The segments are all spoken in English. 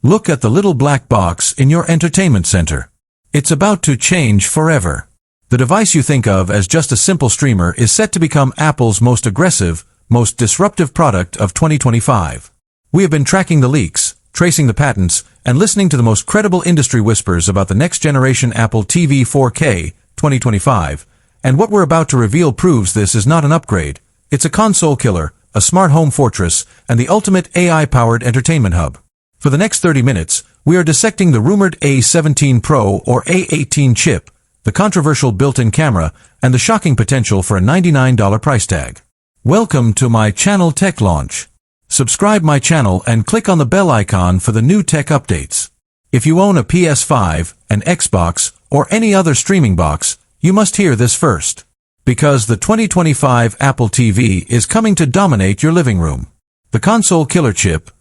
Look at the little black box in your entertainment center. It's about to change forever. The device you think of as just a simple streamer is set to become Apple's most aggressive, most disruptive product of 2025. We have been tracking the leaks, tracing the patents, and listening to the most credible industry whispers about the next generation Apple TV 4K 2025, and what we're about to reveal proves this is not an upgrade. It's a console killer, a smart home fortress, and the ultimate AI-powered entertainment hub. For the next 30 minutes, we are dissecting the rumored A17 Pro or A18 chip, the controversial built-in camera, and the shocking potential for a $99 price tag. Welcome to my channel Tech Launch. Subscribe my channel and click on the bell icon for the new tech updates. If you own a PS5, an Xbox, or any other streaming box, you must hear this first. Because the 2025 Apple TV is coming to dominate your living room. The console killer chip,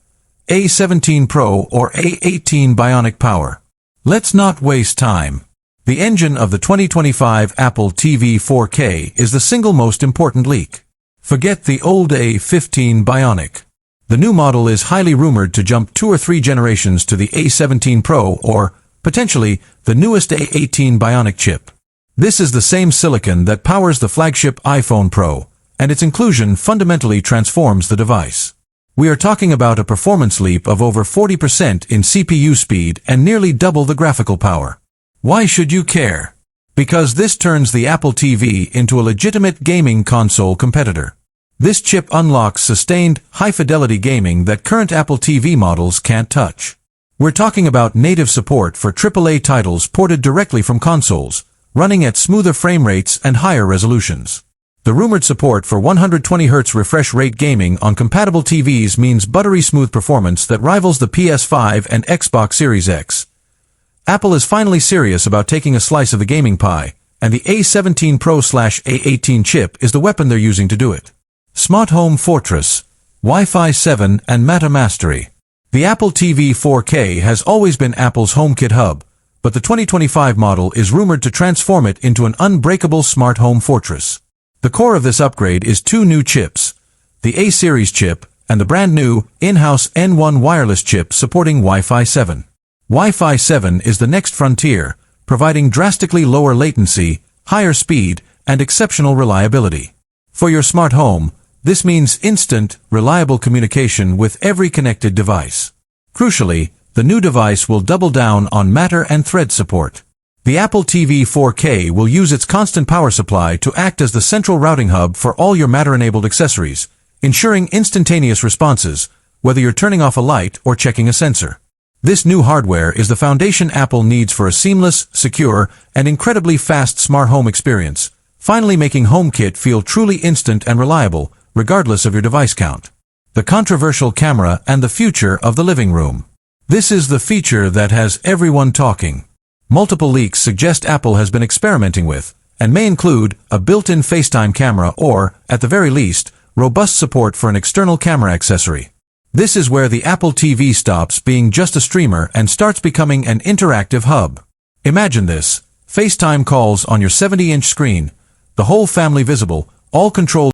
A17 Pro or A18 Bionic power. Let's not waste time. The engine of the 2025 Apple TV 4K is the single most important leak. Forget the old A15 Bionic. The new model is highly rumored to jump 2 or 3 generations to the A17 Pro or, potentially, the newest A18 Bionic chip. This is the same silicon that powers the flagship iPhone Pro, and its inclusion fundamentally transforms the device. We are talking about a performance leap of over 40% in CPU speed and nearly double the graphical power. Why should you care? Because this turns the Apple TV into a legitimate gaming console competitor. This chip unlocks sustained, high-fidelity gaming that current Apple TV models can't touch. We're talking about native support for AAA titles ported directly from consoles, running at smoother frame rates and higher resolutions. The rumored support for 120Hz refresh rate gaming on compatible TVs means buttery smooth performance that rivals the PS5 and Xbox Series X. Apple is finally serious about taking a slice of the gaming pie, and the A17 Pro/A18 chip is the weapon they're using to do it. Smart Home Fortress, Wi-Fi 7 and Matter Mastery. The Apple TV 4K has always been Apple's HomeKit hub, but the 2025 model is rumored to transform it into an unbreakable smart home fortress. The core of this upgrade is 2 new chips, the A-series chip and the brand new, in-house N1 wireless chip supporting Wi-Fi 7. Wi-Fi 7 is the next frontier, providing drastically lower latency, higher speed, and exceptional reliability. For your smart home, this means instant, reliable communication with every connected device. Crucially, the new device will double down on Matter and Thread support. The Apple TV 4K will use its constant power supply to act as the central routing hub for all your Matter-enabled accessories, ensuring instantaneous responses, whether you're turning off a light or checking a sensor. This new hardware is the foundation Apple needs for a seamless, secure, and incredibly fast smart home experience, finally making HomeKit feel truly instant and reliable, regardless of your device count. The controversial camera and the future of the living room. This is the feature that has everyone talking. Multiple leaks suggest Apple has been experimenting with, and may include, a built-in FaceTime camera or, at the very least, robust support for an external camera accessory. This is where the Apple TV stops being just a streamer and starts becoming an interactive hub. Imagine this: FaceTime calls on your 70-inch screen, the whole family visible, all controlled